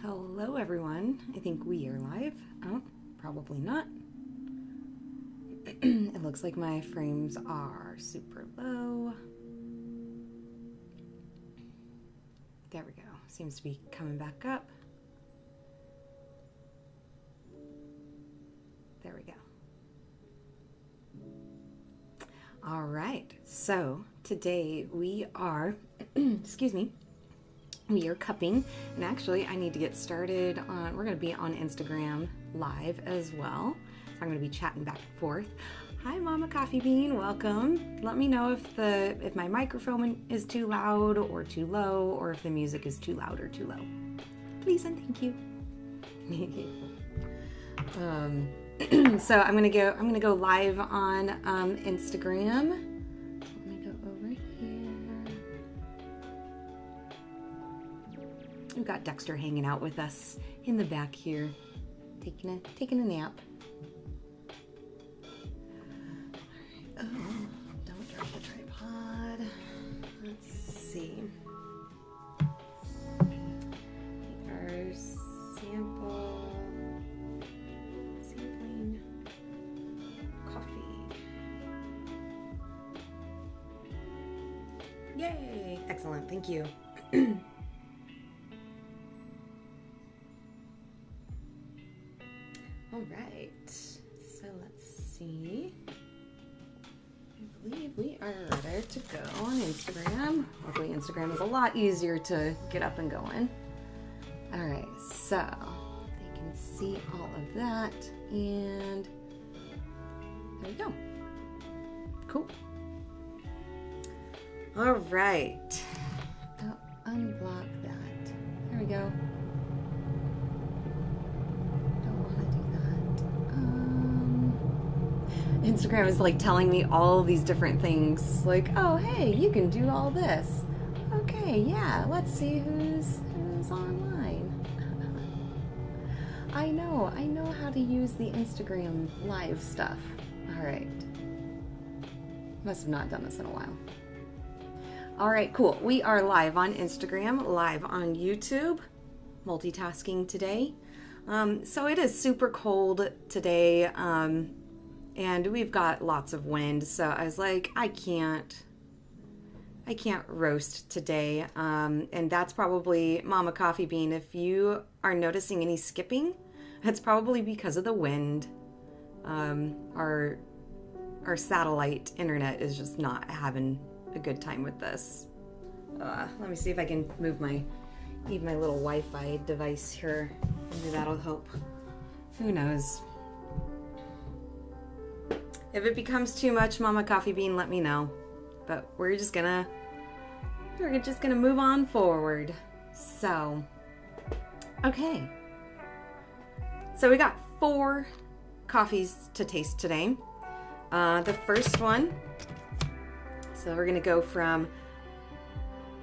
Hello everyone. I think we are live. Oh, probably not. It looks like my frames are super low. There we go. Seems to be coming back up. There we go. All right. So today we are, excuse me, we are cupping, and actually I need to get started on, we're going to be on Instagram live as well. So I'm going to be chatting back and forth. Hi Mama Coffee Bean, welcome. Let me know if my microphone is too loud or too low, or if the music is too loud or too low. Please and thank you. So I'm gonna go live on Instagram. Let me go over here. We've got Dexter hanging out with us in the back here, taking a nap. All right. Oh, don't drop the tripod. Let's see. Our sampling coffee. Yay! Excellent. Thank you. All right, so let's see. I believe we are ready to go on Instagram. Hopefully Instagram is a lot easier to get up and going. All right, so they can see all of that, and there we go. Cool. All right, I'll unblock that. There we go. Instagram is like telling me all these different things, like, oh hey, you can do all this. Okay, yeah, let's see who's online. I know how to use the Instagram live stuff. All right, must have not done this in a while. All right, cool. We are live on Instagram, live on YouTube, multitasking today. So it is super cold today. And we've got lots of wind, so I was like, I can't roast today. And that's probably Mama Coffee Bean. If you are noticing any skipping, that's probably because of the wind. Our satellite internet is just not having a good time with this. Let me see if I can move my little Wi-Fi device here. Maybe that'll help. Who knows? If it becomes too much, Mama Coffee Bean, let me know. But we're just gonna move on forward. So, okay. So we got 4 coffees to taste today. The first one, so we're gonna go from,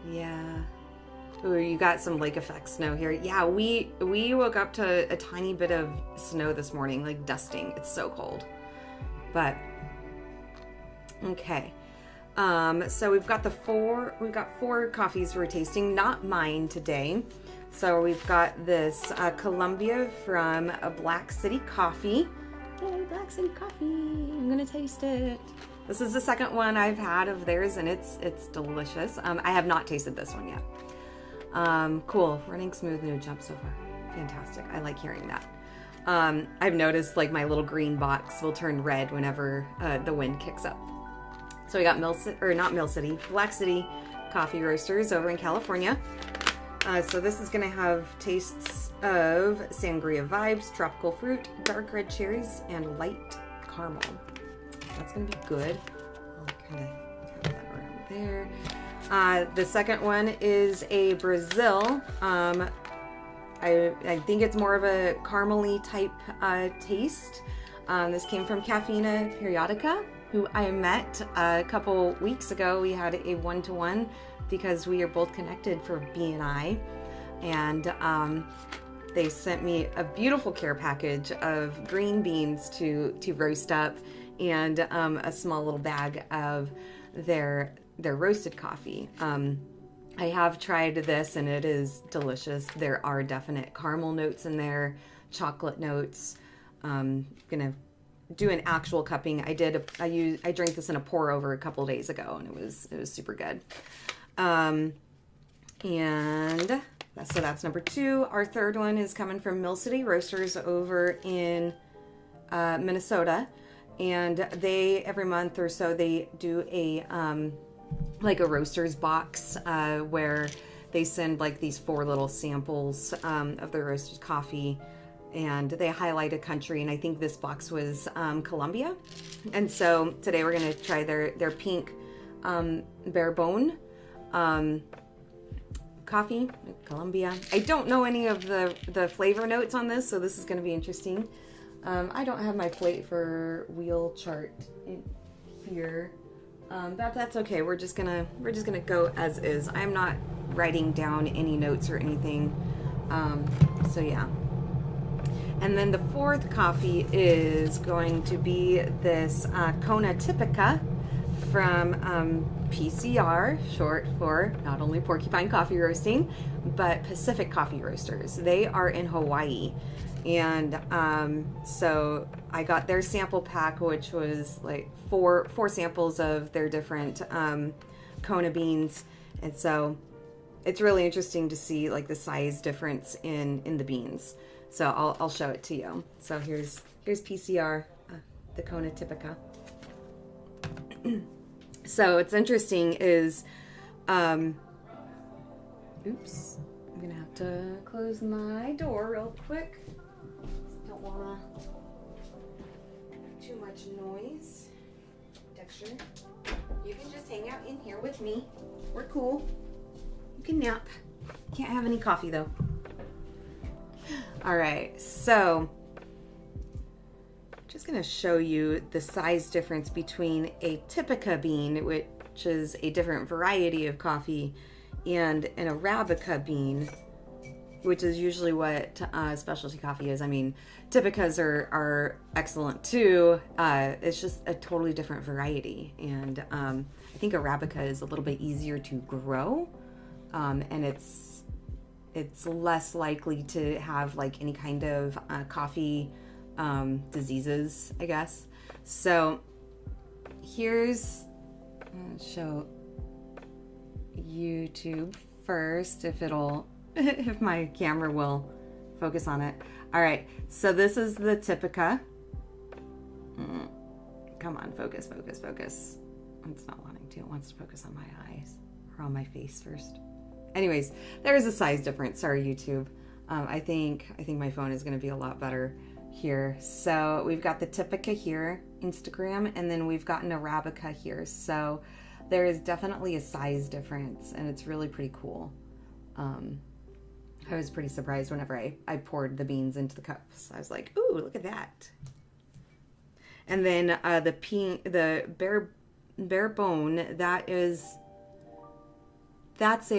ooh, you got some lake effect snow here. Yeah, we woke up to a tiny bit of snow this morning, like dusting. It's so cold. But okay, so we've got 4 coffees we're tasting, not mine today. So we've got this Colombia from a BlkCty Coffee. Yay, BlkCty Coffee! I'm gonna taste it. This is the second one I've had of theirs, and it's delicious. I have not tasted this one yet. Cool, running smooth, no jump so far. Fantastic. I like hearing that. I've noticed like my little green box will turn red whenever the wind kicks up. So we got BlkCty Coffee Roasters over in California. So this is going to have tastes of sangria vibes, tropical fruit, dark red cherries, and light caramel. That's going to be good. I'll kind of throw that around there. The second one is a Brazil. I think it's more of a caramely type taste. This came from Cafeina Periodica, who I met a couple weeks ago. We had a one-to-one because we are both connected for BNI, and they sent me a beautiful care package of green beans to roast up, and a small little bag of their roasted coffee. I have tried this and it is delicious. There are definite caramel notes in there, chocolate notes. Gonna do an actual cupping. I drank this in a pour over a couple days ago, and it was super good. And so that's number 2. Our third one is coming from BlkCty Roasters over in Minnesota, and they every month or so they do a like a roasters box where they send like these 4 little samples of their roasted coffee, and they highlight a country, and I think this box was Colombia. And so today we're going to try their pink Bourbon coffee, Colombia. I don't know any of the flavor notes on this, so this is going to be interesting. I don't have my flavor wheel chart in here. That's okay. We're just gonna go as is. I'm not writing down any notes or anything. So yeah. And then the 4th coffee is going to be this Kona Typica from PCR, short for not only Porcupine Coffee Roasting, but Pacific Coffee Roasters. They are in Hawaii. And so I got their sample pack, which was like four samples of their different Kona beans. And so it's really interesting to see like the size difference in the beans. So I'll show it to you. So here's PCR, the Kona Typica. So what's interesting is, oops, I'm gonna have to close my door real quick. Don't wanna too much noise. Dexter, you can just hang out in here with me. We're cool. You can nap. Can't have any coffee though. All right, so just going to show you the size difference between a Typica bean, which is a different variety of coffee, and an Arabica bean, which is usually what specialty coffee is. I mean, Typicas are excellent too. It's just a totally different variety. And I think Arabica is a little bit easier to grow, and it's less likely to have like any kind of coffee diseases, I guess. So here's, I'll show YouTube first if if my camera will focus on it. All right, so this is the Typica. Come on, focus. It's not wanting to. It wants to focus on my eyes or on my face first. Anyways, there is a size difference. Sorry, YouTube. I think my phone is going to be a lot better here. So we've got the Typica here, Instagram, and then we've got an Arabica here. So there is definitely a size difference, and it's really pretty cool. I was pretty surprised whenever I poured the beans into the cups. I was like, ooh, look at that. And then the Bourbon, that's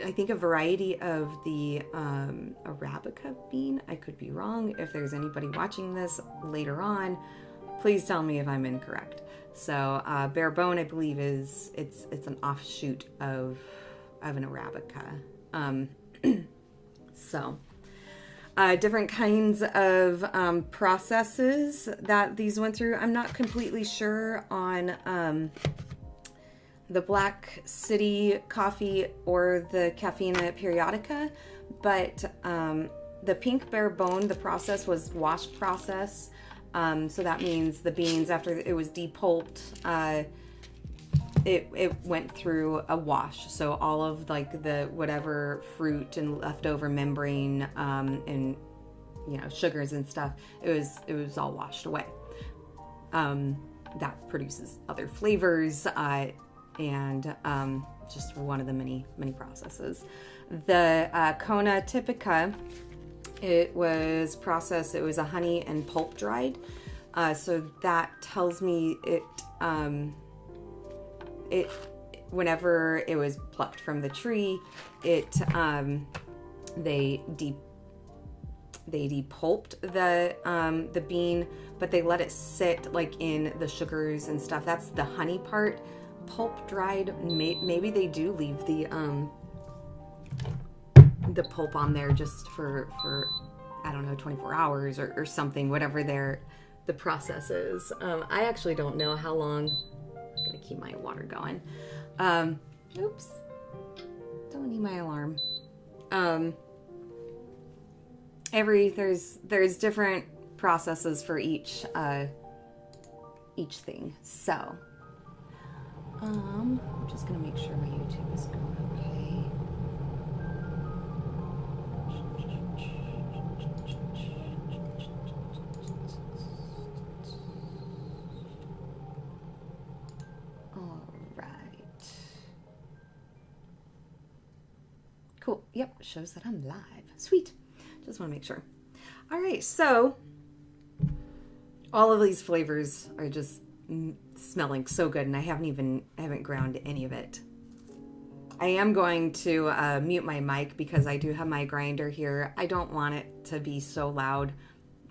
I think a variety of the Arabica bean. I could be wrong. If there's anybody watching this later on, please tell me if I'm incorrect. So Bourbon, I believe, it's an offshoot of an Arabica. So different kinds of processes that these went through. I'm not completely sure on the BlkCty Coffee or the Cafeina Periodica, but the pink Bourbon, the process was wash process. So that means the beans, after it was depulped, it went through a wash. So all of like the whatever fruit and leftover membrane and sugars and stuff, it was all washed away. That produces other flavors. And just one of the many processes. The Kona Typica, it was processed, it was a honey and pulp dried. So that tells me it whenever it was plucked from the tree, they depulped the bean, but they let it sit like in the sugars and stuff. That's the honey part. pulp dried. Maybe they do leave the pulp on there just for I don't know, 24 hours or something, whatever the process is. I actually don't know how long. I'm gonna keep my water going. Oops, don't need my alarm. There's different processes for each thing. So I'm just gonna make sure my YouTube is going okay. All right. Cool. Yep, shows that I'm live. Sweet. Just want to make sure. All right, so all of these flavors are just smelling so good, and I haven't ground any of it. I am going to mute my mic because I do have my grinder here. I don't want it to be so loud.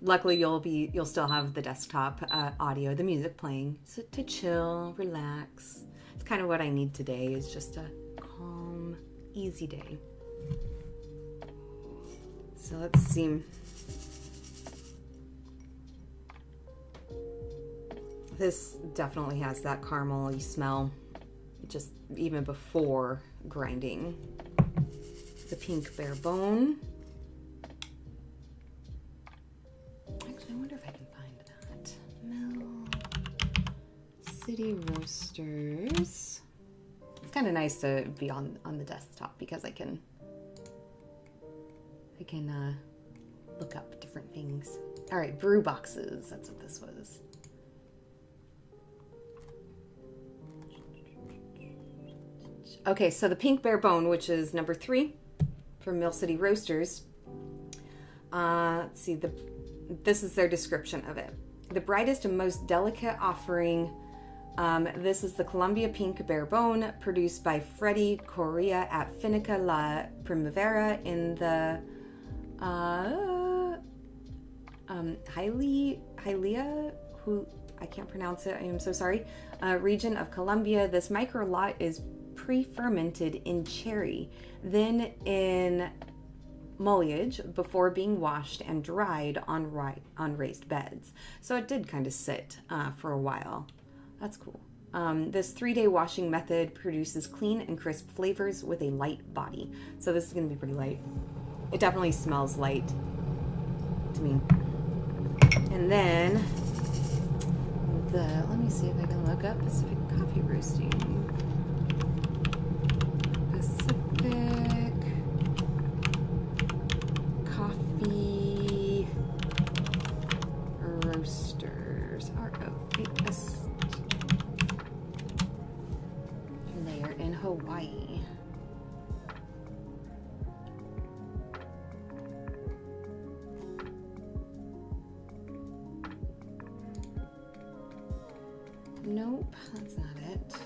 Luckily, you'll still have the desktop audio, the music playing, so to chill, relax. It's kind of what I need today. Is just a calm, easy day. So let's see. This definitely has that caramel-y smell, just even before grinding. The pink Bourbon. Actually, I wonder if I can find that. BlkCty Roasters. It's kind of nice to be on the desktop because I can look up different things. All right, brew boxes. That's what this was. Okay, so the pink Bourbon, which is number 3 from BlkCty Roasters. Let's see, this is their description of it. The brightest and most delicate offering. This is the Colombia Pink Bourbon, produced by Freddy Correa at Finca La Primavera in the Hialeah, who I can't pronounce it, I am so sorry, region of Colombia. This micro lot is pre-fermented in cherry, then in mullage before being washed and dried on raised beds. So it did kind of sit for a while. That's cool. This 3-day washing method produces clean and crisp flavors with a light body. So this is going to be pretty light. It definitely smells light to me. And then let me see if I can look up Pacific Coffee Roasting. Pacific Coffee Roasters. ROAS. And they are in Hawaii. Nope, that's not it.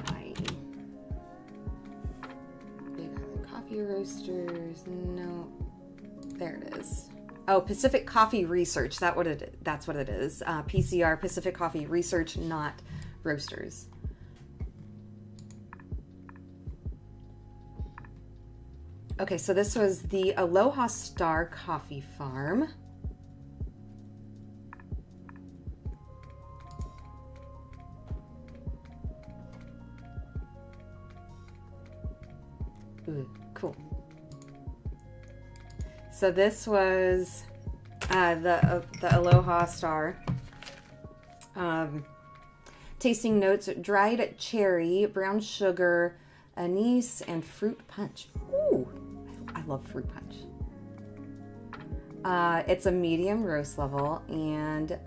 Hawaii. Big Island Coffee Roasters. No, there it is. Oh, Pacific Coffee Research. That's what it is. PCR, Pacific Coffee Research, not Roasters. Okay, so this was the Aloha Star Coffee Farm. Ooh, cool. So this was the Aloha Star. Tasting notes: dried cherry, brown sugar, anise, and fruit punch. Ooh, I love fruit punch. It's a medium roast level, and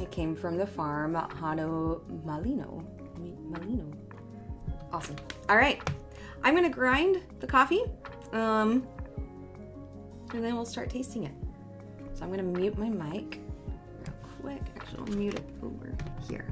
it came from the farm Hano Malino. Awesome. All right, I'm gonna grind the coffee, and then we'll start tasting it. So I'm gonna mute my mic real quick. Actually, I'll mute it over here.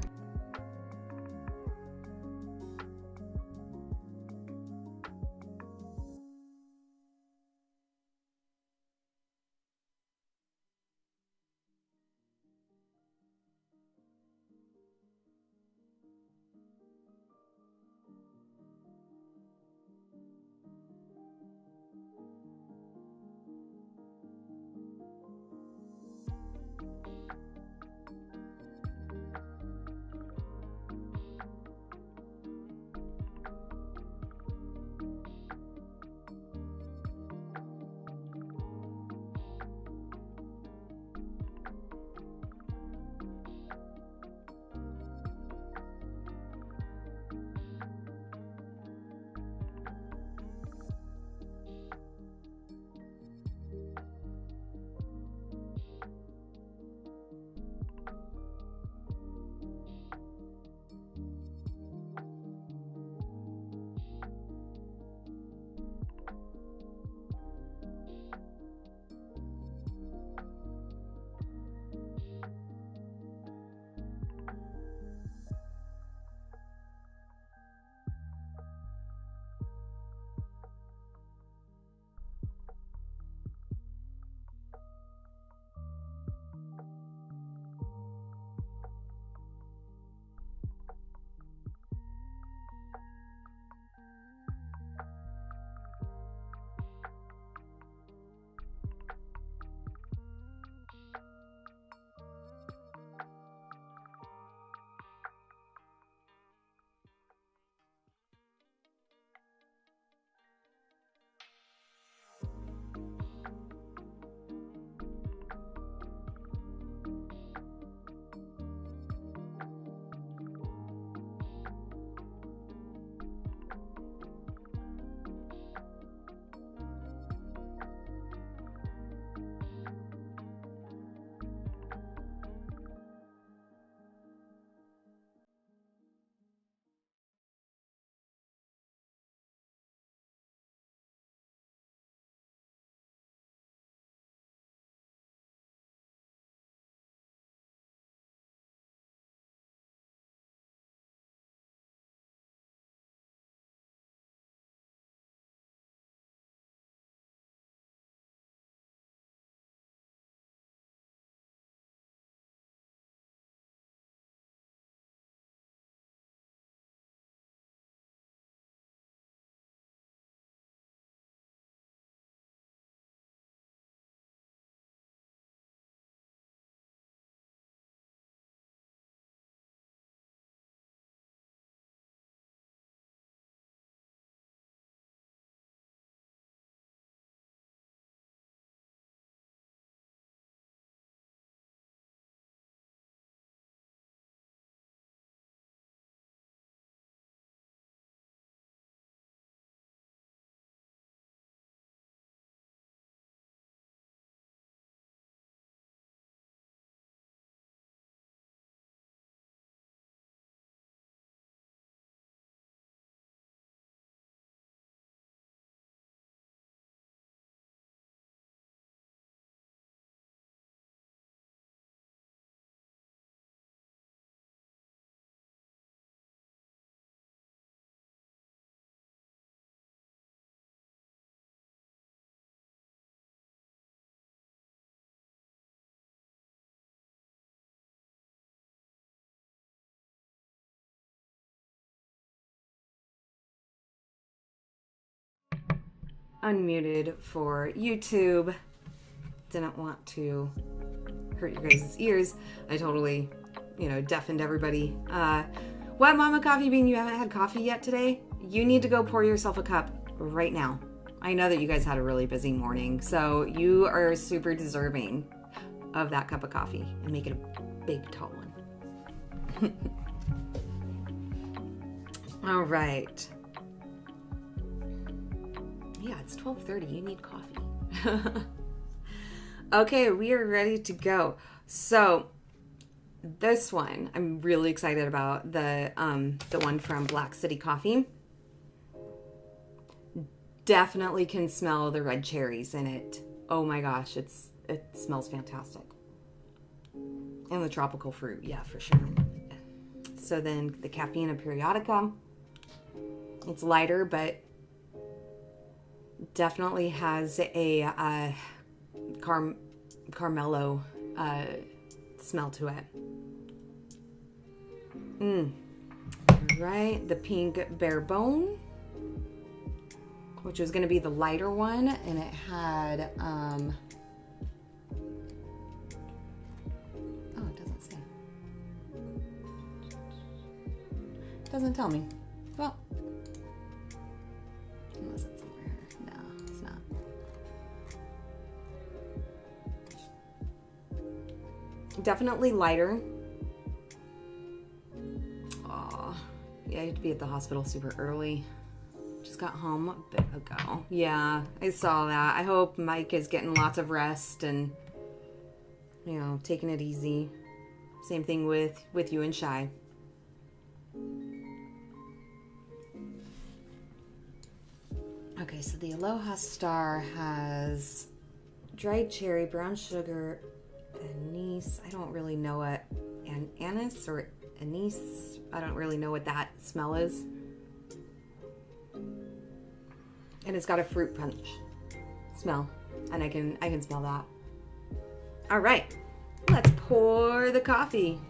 unmuted for YouTube. Didn't want to hurt your guys' ears. I totally, deafened everybody. What, Mama Coffee Bean, you haven't had coffee yet today? You need to go pour yourself a cup right now. I know that you guys had a really busy morning, so you are super deserving of that cup of coffee, and make it a big, tall one. All right. Yeah, it's 12:30. You need coffee. Okay, we are ready to go. So this one, I'm really excited about the one from BlkCty Coffee. Definitely can smell the red cherries in it. Oh my gosh, it smells fantastic. And the tropical fruit, yeah, for sure. So then the Cafeina Periodica. It's lighter, but definitely has a Carmelo smell to it. Right, the pink Bourbon, which was going to be the lighter one, and it had oh, it doesn't say. It doesn't tell me. Well, unless it's over here. No, it's not. Definitely lighter. Oh, yeah, I had to be at the hospital super early. Just got home a bit ago. Yeah, I saw that. I hope Mike is getting lots of rest and, taking it easy. Same thing with you and Shy. Okay, so the Aloha Star has dried cherry, brown sugar, anise. I don't really know what anise or anise. I don't really know what that smell is. And it's got a fruit punch smell, and I can smell that. All right, let's pour the coffee.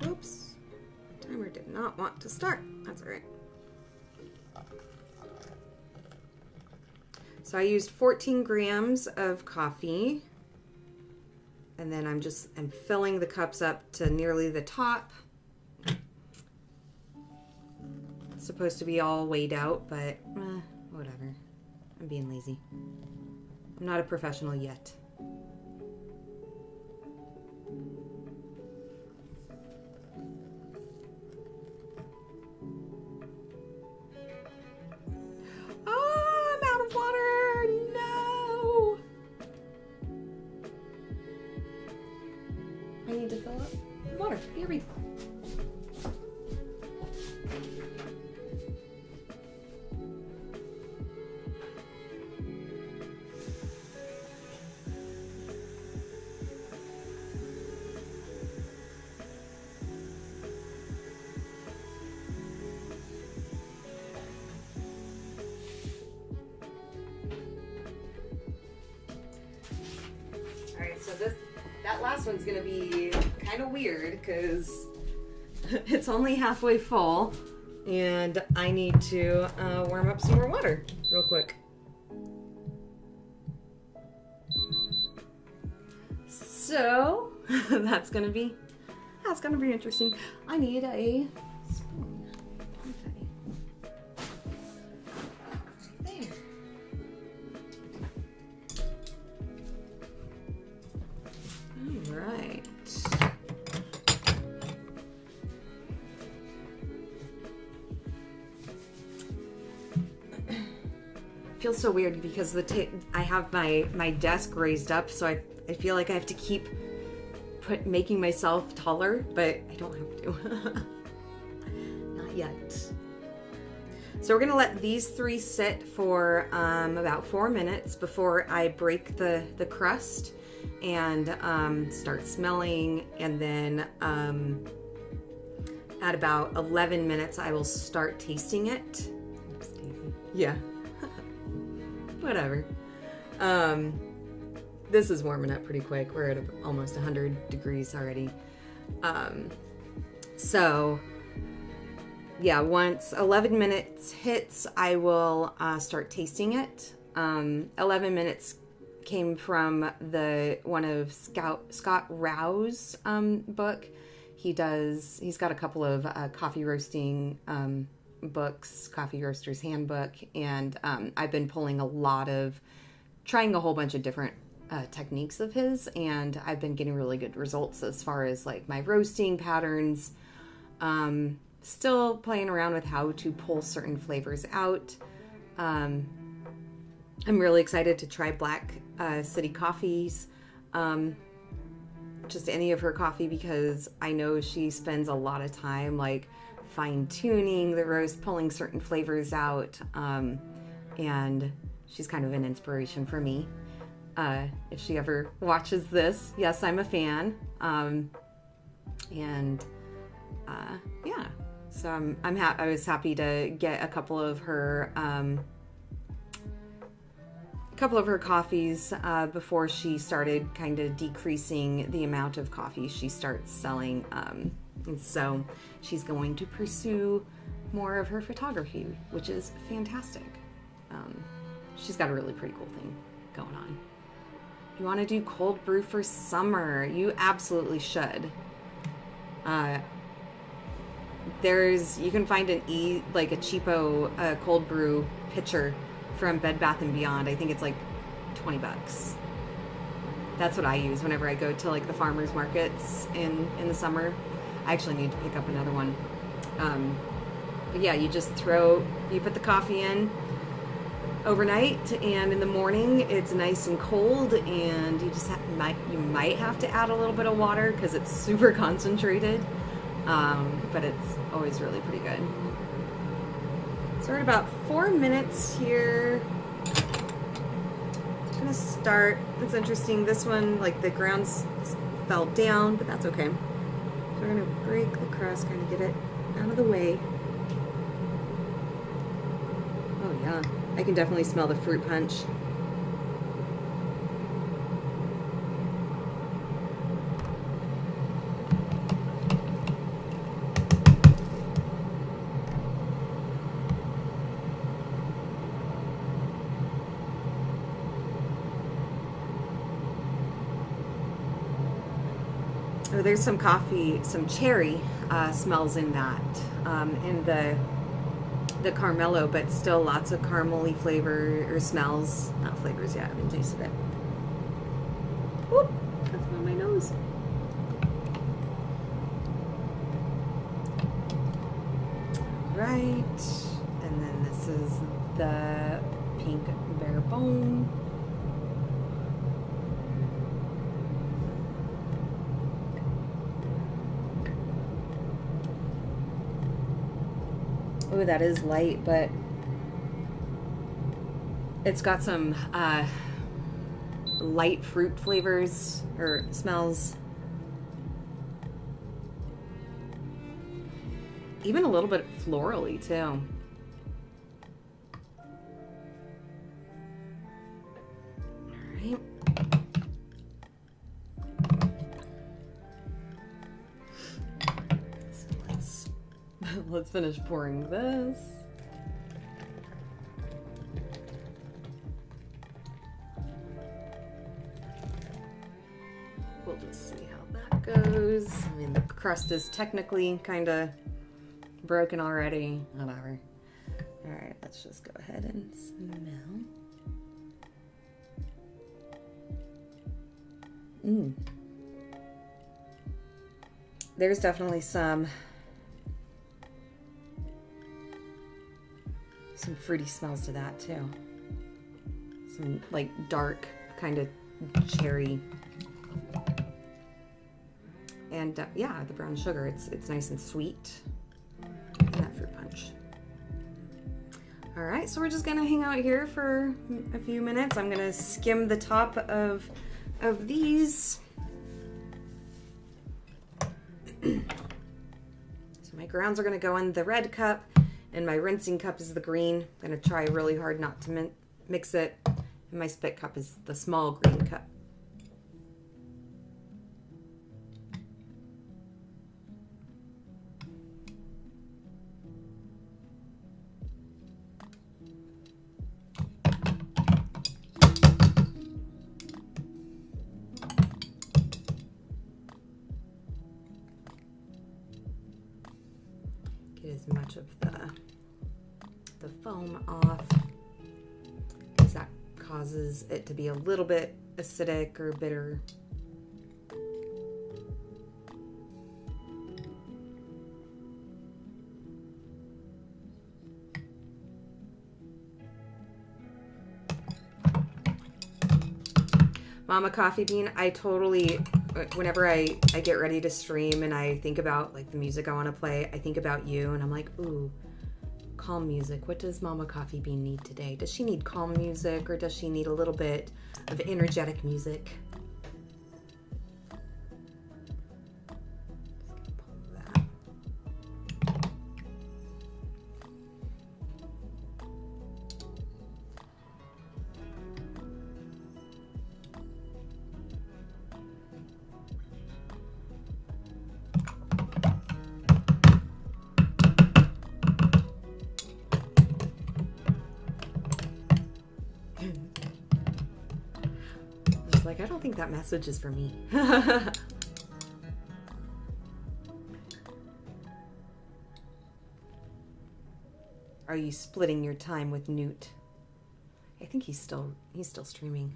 Oops, the timer did not want to start. That's all right. So I used 14 grams of coffee, and then I'm filling the cups up to nearly the top. It's supposed to be all weighed out, but whatever. I'm being lazy. I'm not a professional yet. To fill up water. Here we go. All right, so that last one's gonna be kind of weird because it's only halfway full, and I need to warm up some more water real quick. So that's gonna be interesting. I need a spoon. Right. Feels so weird because I have my desk raised up, so I feel like I have to keep making myself taller, but I don't have to. Not yet. So we're gonna let these three sit for about 4 minutes before I break the crust and start smelling, and then at about 11 minutes I will start tasting it. Yeah. Whatever. This is warming up pretty quick. We're at almost 100 degrees already. So yeah, once 11 minutes hits, I will start tasting it. 11 minutes came from one of Scott Rau's book. He's got a couple of coffee roasting books, Coffee Roaster's Handbook, and I've been trying a whole bunch of different techniques of his, and I've been getting really good results as far as like my roasting patterns. Still playing around with how to pull certain flavors out. I'm really excited to try BlkCty Coffee's, just any of her coffee, because I know she spends a lot of time like fine-tuning the roast, pulling certain flavors out, and she's kind of an inspiration for me. If she ever watches this, yes, I'm a fan. Yeah, so I was happy to get a couple of her coffees before she started kind of decreasing the amount of coffee she starts selling. And so she's going to pursue more of her photography, which is fantastic. She's got a really pretty cool thing going on. You want to do cold brew for summer? You absolutely should. You can find a cheapo cold brew pitcher from Bed Bath & Beyond. I think it's like $20. That's what I use whenever I go to like the farmers markets in the summer. I actually need to pick up another one. But yeah, you put the coffee in overnight, and in the morning it's nice and cold, and you might have to add a little bit of water because it's super concentrated, but it's always really pretty good. So we're at about 4 minutes here. I'm gonna start. It's interesting. This one, like the ground fell down, but that's okay. So we're gonna break the crust, kind of get it out of the way. Oh yeah, I can definitely smell the fruit punch. Oh, there's some cherry smells in that, in the Carmelo, but still lots of caramely flavor or smells. Not flavors yet, I haven't tasted it. Whoop, that's on my nose. Right, and then this is the pink Bourbon. Oh, that is light, but it's got some light fruit flavors or smells. Even a little bit florally too. All right. Let's finish pouring this. We'll just see how that goes. I mean, the crust is technically kind of broken already. Whatever. All right, let's just go ahead and smell. There's definitely some fruity smells to that too. Some like dark kind of cherry, and yeah, the brown sugar. It's nice and sweet, and that fruit punch. All right, so we're just gonna hang out here for a few minutes. I'm gonna skim the top of of these. So my grounds are going to go in the red cup, and my rinsing cup is the green. I'm going to try really hard not to mix it. And my spit cup is the small green cup. As much of the foam off, because that causes it to be a little bit acidic or bitter. Mama Coffee Bean, I totally, whenever I get ready to stream and I think about like the music I want to play, I think about you and I'm like, ooh, calm music. What does Mama Coffee Bean need today? Does she need calm music, or does she need a little bit of energetic music? Like, I don't think that message is for me. Are you splitting your time with Newt? I think he's still streaming.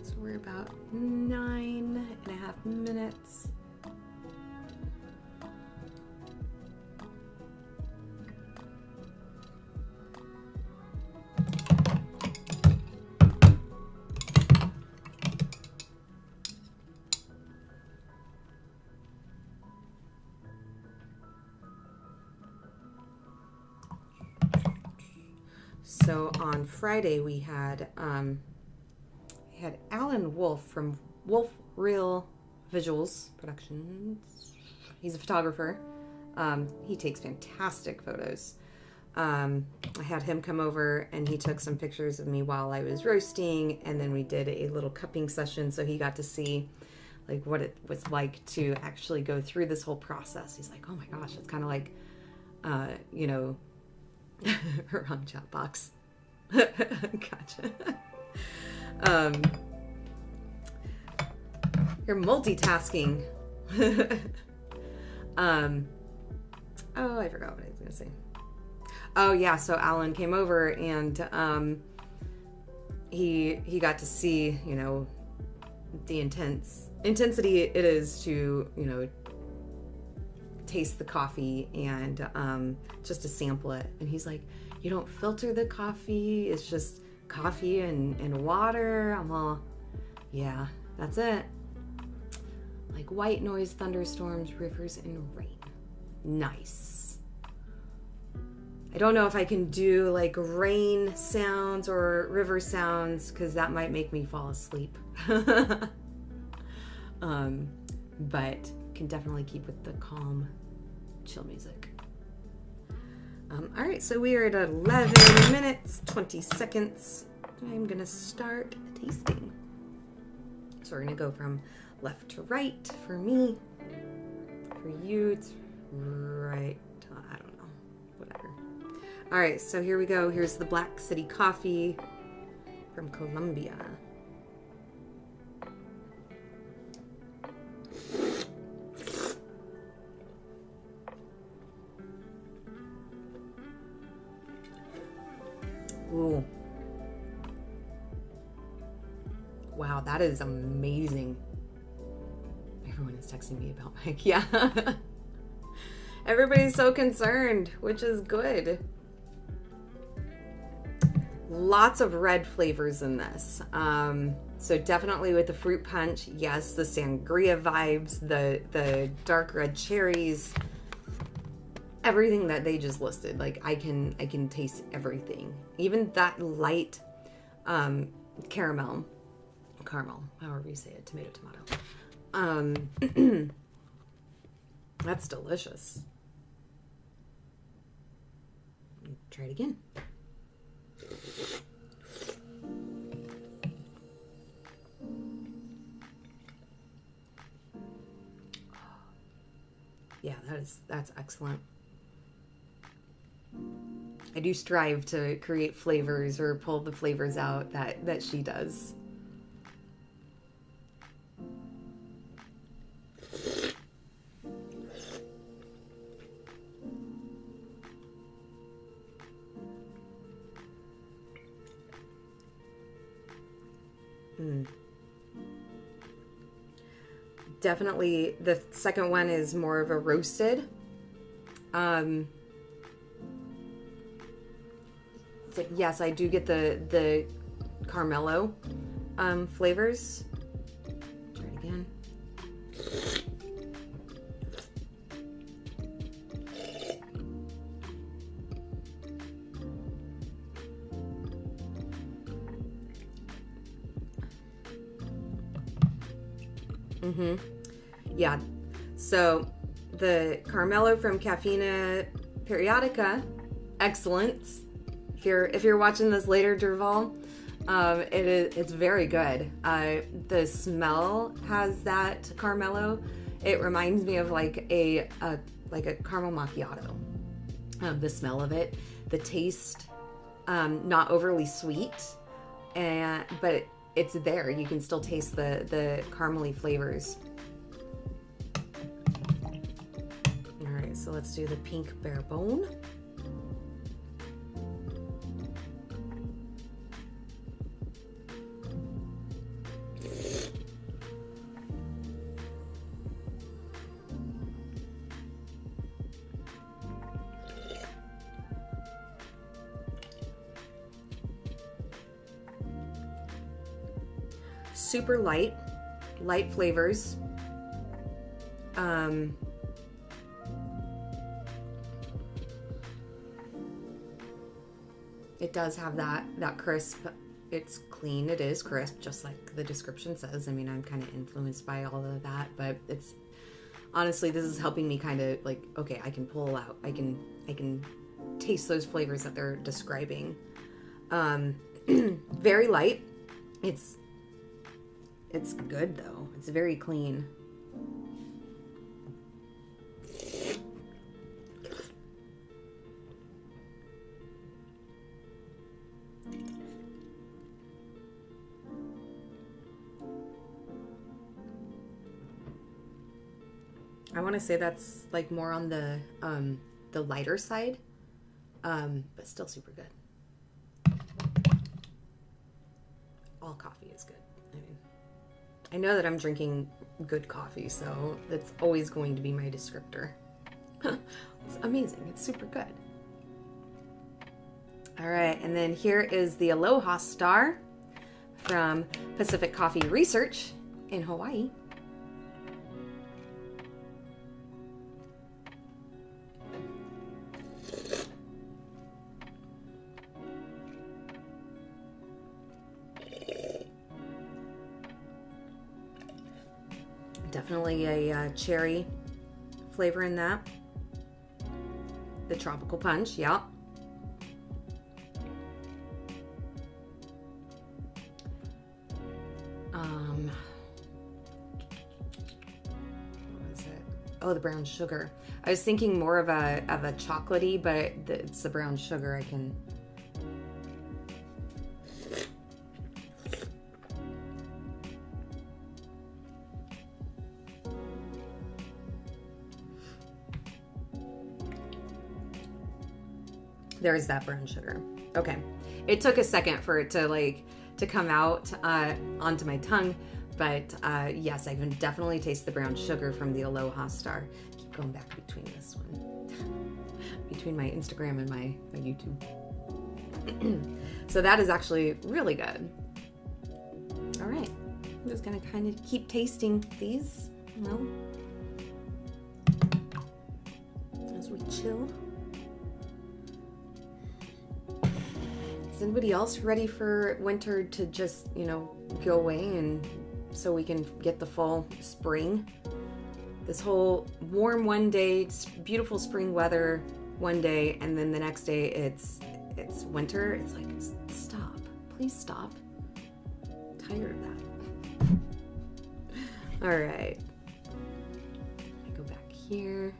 So we're about 9.5 minutes. So on Friday we had Alan Wolf from Wolf Real Visuals Productions. He's a photographer. He takes fantastic photos. I had him come over and he took some pictures of me while I was roasting, and then we did a little cupping session, so he got to see like what it was like to actually go through this whole process. He's like, oh my gosh, it's kind of like you know, wrong chat box. Gotcha. You're multitasking. Oh, I forgot what I was gonna say. Oh yeah, so Alan came over and he got to see, you know, the intensity it is to, you know, taste the coffee and just to sample it. And he's like, you don't filter the coffee, it's just coffee and water. I'm all, yeah, that's it. Like white noise, thunderstorms, rivers, and rain. Nice. I don't know if I can do like rain sounds or river sounds because that might make me fall asleep. But can definitely keep with the calm, chill music. All right, so we are at 11 minutes, 20 seconds. I'm gonna start tasting. So we're gonna go from left to right for me. For you, it's right, I don't know, whatever. All right, so here we go. Here's the BlkCty Coffee from Colombia. Ooh. Wow, that is amazing. Everyone is texting me about Mike. Yeah. Everybody's so concerned, which is good. Lots of red flavors in this. So definitely with the fruit punch, yes, the sangria vibes, the dark red cherries, everything that they just listed. Like I can taste everything. Even that light caramel, however you say it, tomato. That's delicious. Try it again. Yeah, that's excellent. I do strive to create flavors or pull the flavors out that she does. Definitely the second one is more of a roasted. So yes, I do get the Carmelo flavors. Try it again. Yeah, so the Carmelo from Cafeina Periodica, excellent. If you're watching this later, Derval, it's very good. The smell has that Carmelo. It reminds me of like a caramel macchiato. The smell of it, the taste, not overly sweet, but it's there. You can still taste the caramely flavors. All right, so let's do the pink Bourbon. Super light flavors. It does have that crisp. It's clean. It is crisp, just like the description says. I mean, I'm kind of influenced by all of that, but it's honestly, this is helping me kind of like, okay, I can pull out. I can taste those flavors that they're describing. Very light. It's good though. It's very clean. I want to say that's like more on the lighter side, but still super good. All coffee is good. I mean, I know that I'm drinking good coffee, so that's always going to be my descriptor. It's amazing. It's super good. All right, and then here is the Aloha Star from Pacific Coffee Research in Hawaii. Definitely a cherry flavor in that. The tropical punch, yeah. What was it? Oh, the brown sugar. I was thinking more of a chocolatey, but it's the brown sugar. I can. There's that brown sugar. Okay. It took a second for it to come out onto my tongue, but yes, I can definitely taste the brown sugar from the Aloha Star. Keep going back between this one, between my Instagram and my YouTube. So that is actually really good. All right, I'm just gonna kind of keep tasting these, you know, as we chill. Is anybody else ready for winter to just, you know, go away, and so we can get the full spring? This whole warm one day, beautiful spring weather one day, and then the next day it's winter. It's like, stop, please stop. I'm tired of that. All right, I go back here.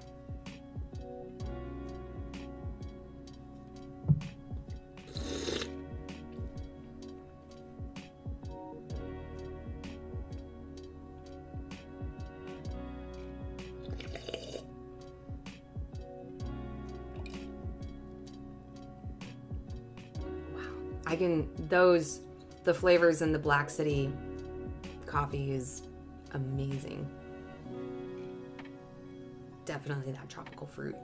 The flavors in the BlkCty coffee is amazing. Definitely that tropical fruit.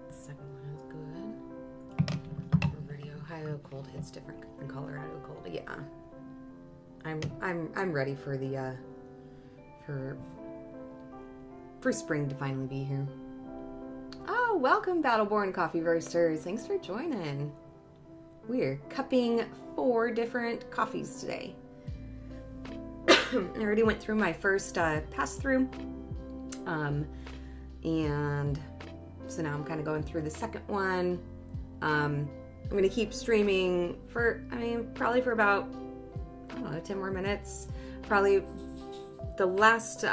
Second one is good. Already Ohio cold hits different than Colorado cold. Yeah, I'm ready for the for spring to finally be here. Oh, welcome Battleborn Coffee Roasters. Thanks for joining. We're cupping 4 different coffees today. I already went through my first pass through, and so now I'm kind of going through the second one. I'm going to keep streaming for, probably for about, I don't know, 10 more minutes. Probably the last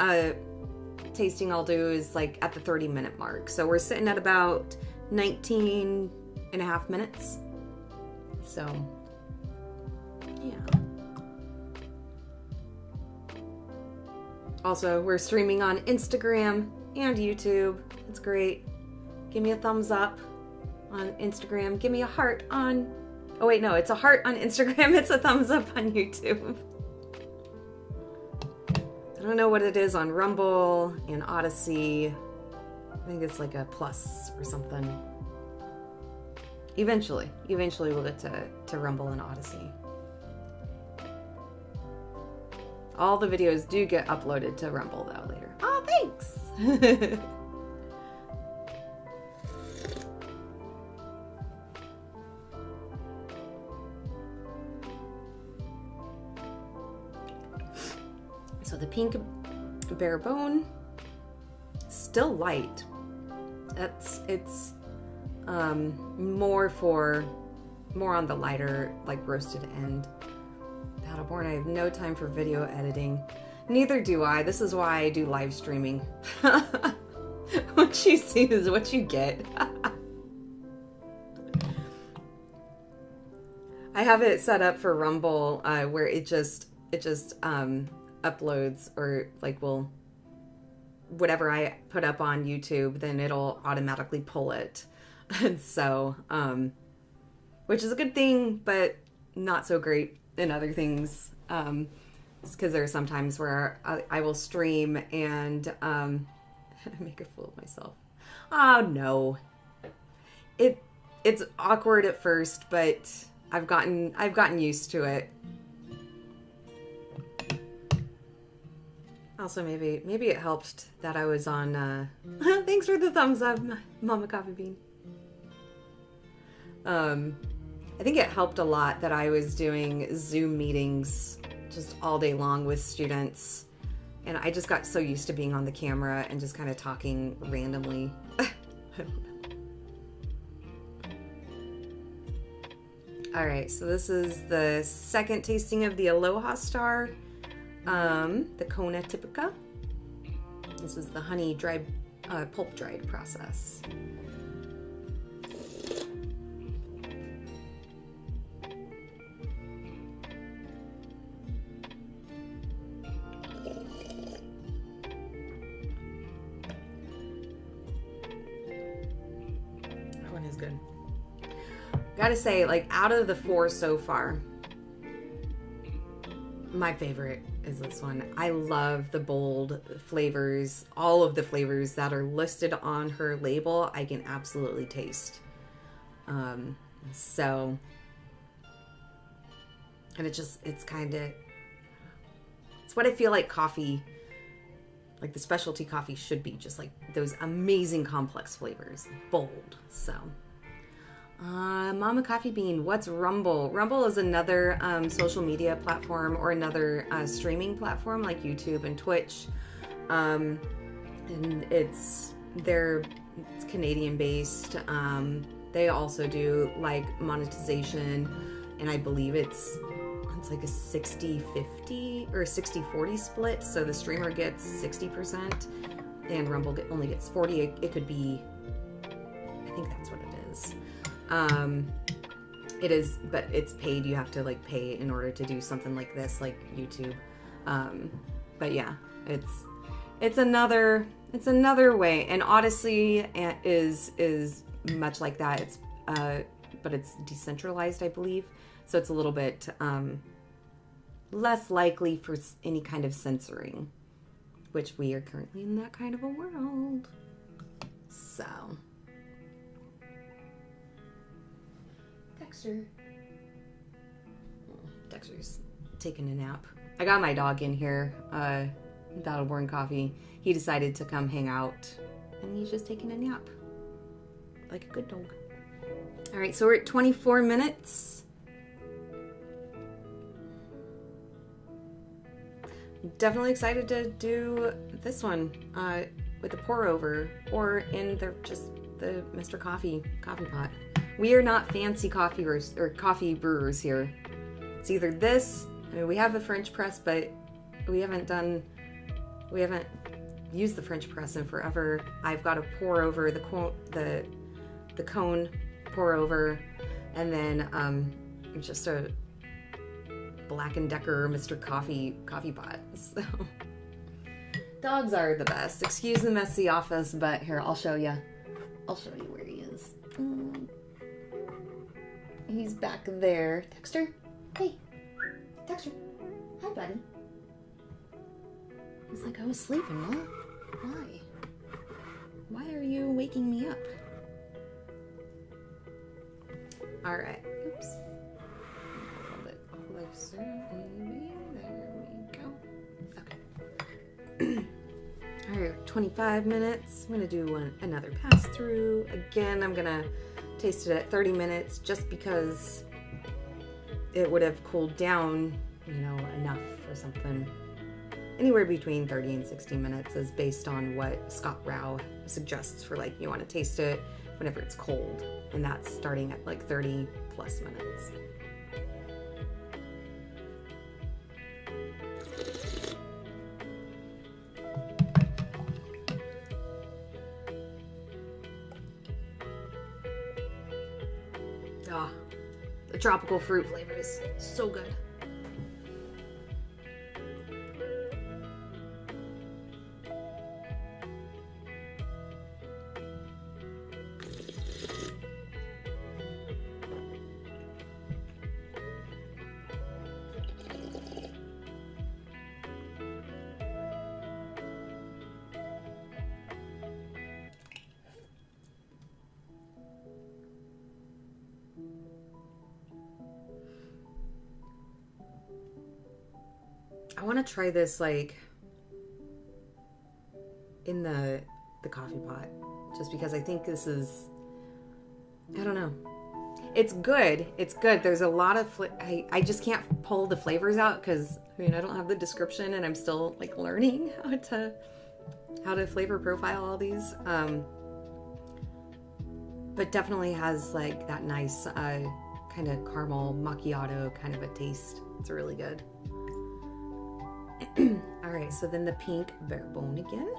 tasting I'll do is like at the 30-minute mark. So we're sitting at about 19 and a half minutes. So, yeah. Also, we're streaming on Instagram and YouTube. It's great. Give me a thumbs up on Instagram. Give me a heart on... Oh wait, no, it's a heart on Instagram. It's a thumbs up on YouTube. I don't know what it is on Rumble and Odyssey. I think it's like a plus or something. Eventually we'll get to Rumble and Odyssey. All the videos do get uploaded to Rumble though later. Oh, thanks! So the pink Bourbon, still light. It's more on the lighter, like roasted end. Battleborn, I have no time for video editing. Neither do I. This is why I do live streaming. What you see is what you get. I have it set up for Rumble where it just uploads, or like will, whatever I put up on YouTube, then it'll automatically pull it. And so, which is a good thing, but not so great in other things. Because there are some times where I will stream and make a fool of myself. Oh no, it's awkward at first, but I've gotten used to it. Also, maybe it helped that I was on. Thanks for the thumbs up, Mama Coffee Bean. I think it helped a lot that I was doing Zoom meetings just all day long with students, and I just got so used to being on the camera and just kind of talking randomly. I don't know. All right, so this is the second tasting of the Aloha Star, the Kona Typica. This is the honey dried, pulp dried process. good. Gotta say, like, out of the 4 so far, my favorite is this one. I love the bold flavors. All of the flavors that are listed on her label, I can absolutely taste. So, and it's kind of, it's what I feel like coffee, like the specialty coffee should be, just like those amazing complex flavors, bold. So, Mama Coffee Bean, what's Rumble? Rumble is another social media platform, or another streaming platform like YouTube and Twitch. And it's Canadian based. They also do like monetization, and I believe it's like a 60-50 or 60-40 split. So the streamer gets 60% and Rumble only gets 40. It could be, I think that's what it is. It is, but it's paid. You have to like pay in order to do something like this, like YouTube. But yeah, it's another way. And Odyssey is much like that. It's but it's decentralized, I believe. So it's a little bit less likely for any kind of censoring, which we are currently in that kind of a world. So, Dexter's taking a nap. I got my dog in here, Battleborn Coffee. He decided to come hang out, and he's just taking a nap, like a good dog. All right, so we're at 24 minutes. Definitely excited to do this one with the pour over, or in the Mr. Coffee pot. We are not fancy coffee brewers here. It's either this. I mean, we have the French press, but we haven't used the French press in forever. I've got to pour over the cone pour over, and then just a Black & Decker Mr. Coffee pot. So dogs are the best. Excuse the messy office, but here, I'll show you where he is. He's back there. Dexter, hey, Dexter, hi, buddy. He's like, I was sleeping, Mom. Why are you waking me up? All right. Oops. A little bit closer, maybe. There we go. Okay. All right, 25 minutes. I'm gonna do another pass through. Again, I'm gonna taste it at 30 minutes, just because it would have cooled down, enough for something. Anywhere between 30 and 60 minutes is based on what Scott Rao suggests for, like, you want to taste it whenever it's cold, and that's starting at like 30 plus minutes. The tropical fruit flavor is so good. I want to try this like in the coffee pot, just because I think this is, I don't know. It's good. It's good. There's a lot of, I just can't pull the flavors out because, I don't have the description, and I'm still like learning how to flavor profile all these. But definitely has like that nice kind of caramel macchiato kind of a taste. It's really good. All right, so then the pink Bourbon again.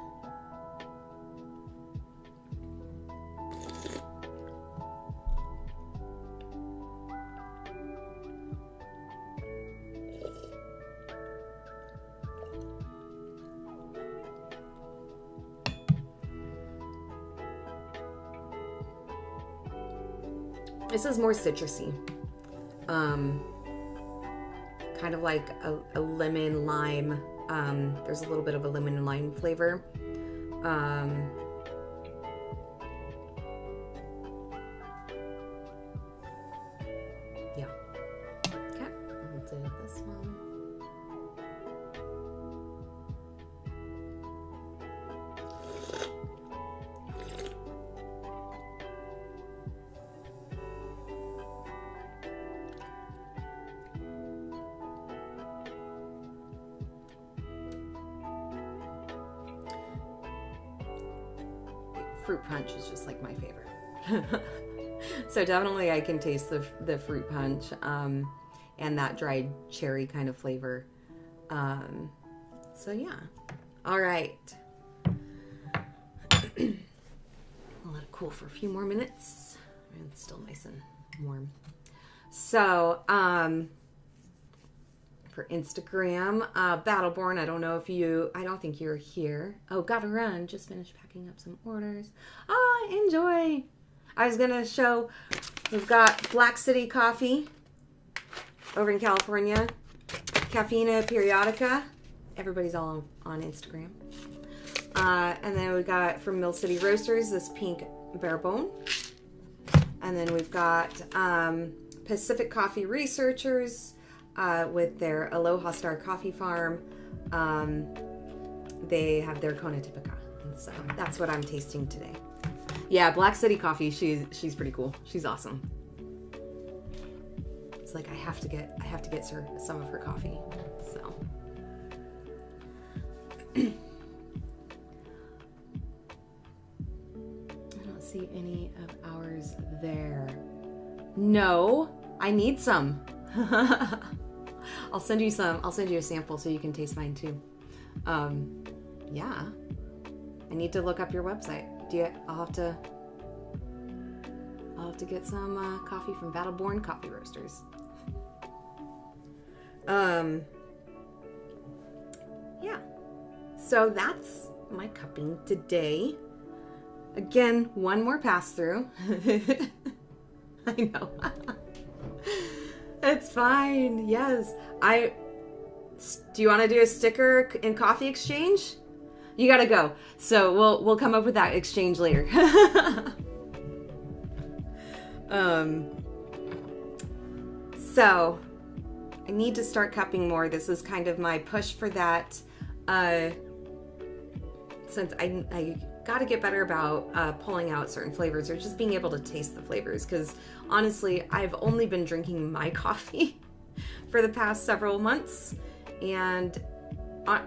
This is more citrusy. Kind of like a lemon lime. There's a little bit of a lemon and lime flavor. Yeah. Okay, I'll do this one. Fruit punch is just like my favorite. So definitely I can taste the fruit punch and that dried cherry kind of flavor. So yeah. All right. I'll let it cool for a few more minutes. It's still nice and warm. So for Instagram, Battleborn, I don't think you're here. Oh, gotta run. Just finished packing up some orders. Oh, enjoy. I was gonna show, we've got BlkCty Coffee over in California. Cafeina Periodica. Everybody's all on Instagram. And then we got from Mill City Roasters, this pink Bourbon. And then we've got Pacific Coffee Researchers, with their Aloha Star Coffee Farm. They have their Kona Typica. So that's what I'm tasting today. Yeah, BlkCty Coffee, she's pretty cool. She's awesome. It's like I have to get her some of her coffee. So I don't see any of ours there. No, I need some. I'll send you a sample so you can taste mine too. Yeah. I need to look up your website. I'll have to get some coffee from Battleborn Coffee Roasters. Yeah. So that's my cupping today. Again, one more pass through. I know. It's fine. Yes. Do you want to do a sticker and coffee exchange? You gotta go. So we'll come up with that exchange later. So I need to start cupping more. This is kind of my push for that. Since I got to get better about pulling out certain flavors or just being able to taste the flavors, because honestly I've only been drinking my coffee for the past several months and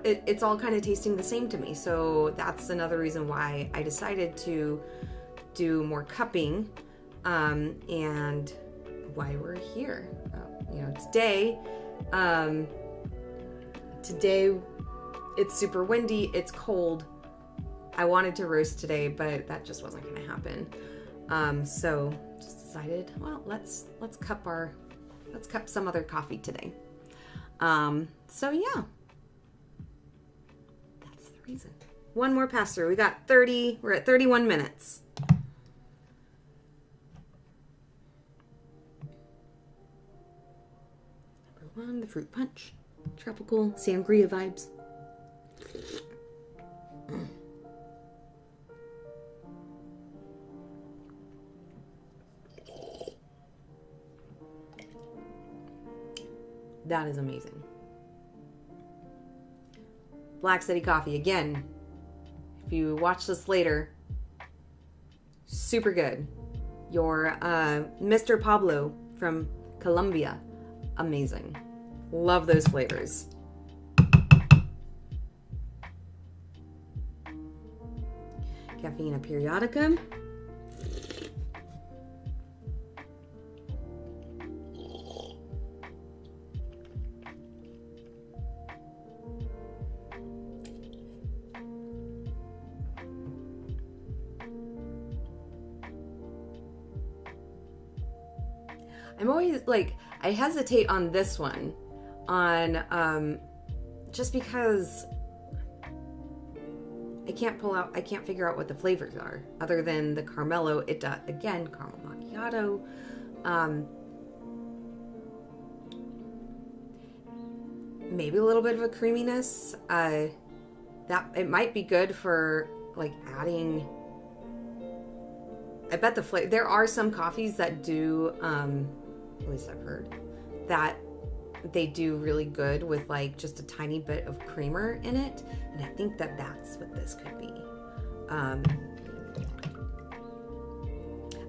it's all kind of tasting the same to me. So that's another reason why I decided to do more cupping and why we're here. Today it's super windy, it's cold. I wanted to roast today, but that just wasn't going to happen. So just decided, well, let's cup some other coffee today. So yeah, that's the reason. One more pass through. We're at 31 minutes. Number 1, the fruit punch. Tropical sangria vibes. That is amazing. BlkCty Coffee, again, if you watch this later, super good. Your Mr. Pablo from Colombia, amazing. Love those flavors. Cafeina Periodica. I'm always I hesitate on this one just because I can't figure out what the flavors are other than the Carmelo. Again, caramel macchiato, Maybe a little bit of a creaminess. That it might be good for like adding. I bet the flavor. There are some coffees that do, at least I've heard, that they do really good with like just a tiny bit of creamer in it, and I think that that's what this could be.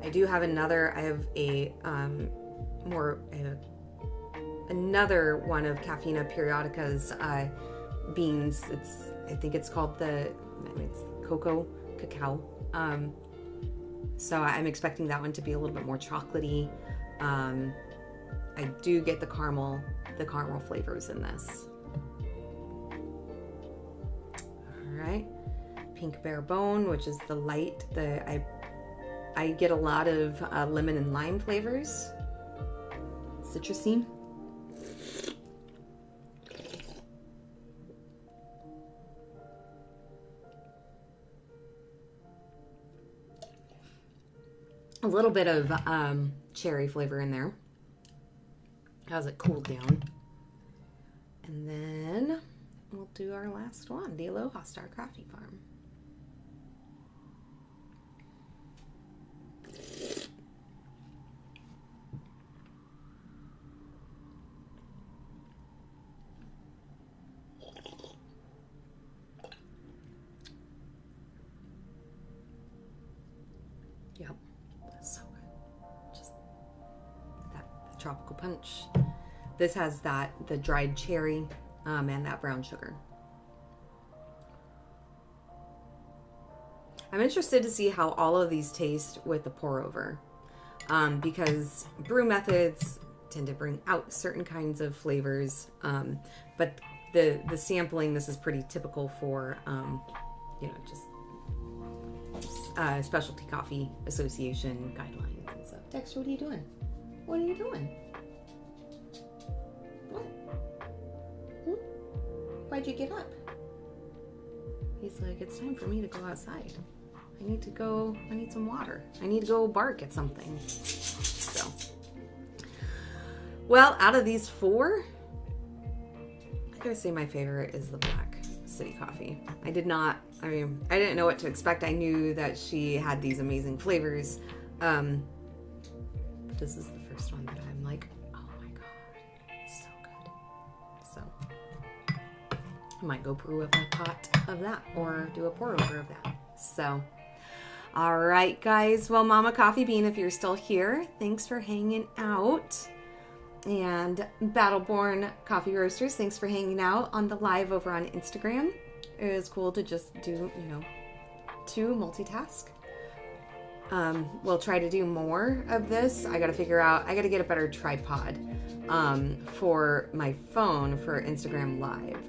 I do have another. I have a another one of Cafeina Periodica's beans. I think it's called it's cacao. So I'm expecting that one to be a little bit more chocolatey. I do get the caramel flavors in this. All right, pink Bourbon, which is the light. I get a lot of lemon and lime flavors, citrusy. A little bit of cherry flavor in there as it cooled down. And then we'll do our last one, the Aloha Star Coffee Farm. Yep. So good. Just that the tropical punch. This has the dried cherry and that brown sugar. I'm interested to see how all of these taste with the pour over, because brew methods tend to bring out certain kinds of flavors, but the sampling, this is pretty typical for just Specialty Coffee Association guidelines and stuff. Dexter, what are you doing? What are you doing? What? Why'd you get up? He's like, it's time for me to go outside. I need some water. I need to go bark at something. So, well, out of these four, I gotta say my favorite is the BlkCty Coffee. I didn't know what to expect. I knew that she had these amazing flavors. But this is the first one that I'm like, oh my God, so good. So I might go brew up a pot of that or do a pour over of that. So, all right, guys. Well, Mama Coffee Bean, if you're still here, thanks for hanging out. And Battleborn Coffee Roasters, thanks for hanging out on the live over on Instagram. It was cool to just do, to multitask. We'll try to do more of this. I got to get a better tripod for my phone for Instagram Live.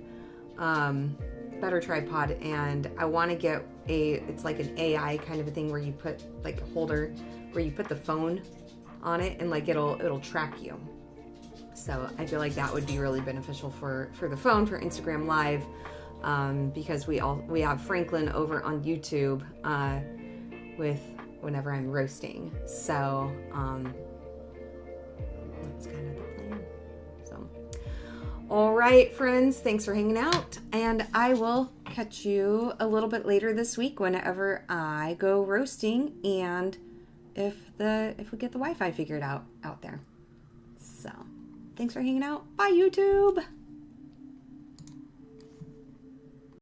Better tripod, and I want to get it's like an AI kind of a thing where you put like a holder where you put the phone on it and like it'll track you. So I feel like that would be really beneficial for the phone for Instagram Live, because we have Franklin over on YouTube with whenever I'm roasting. So that's kind of the plan. So, all right, friends, thanks for hanging out, and I will catch you a little bit later this week whenever I go roasting, and if we get the Wi-Fi figured out there. So, thanks for hanging out. Bye, YouTube.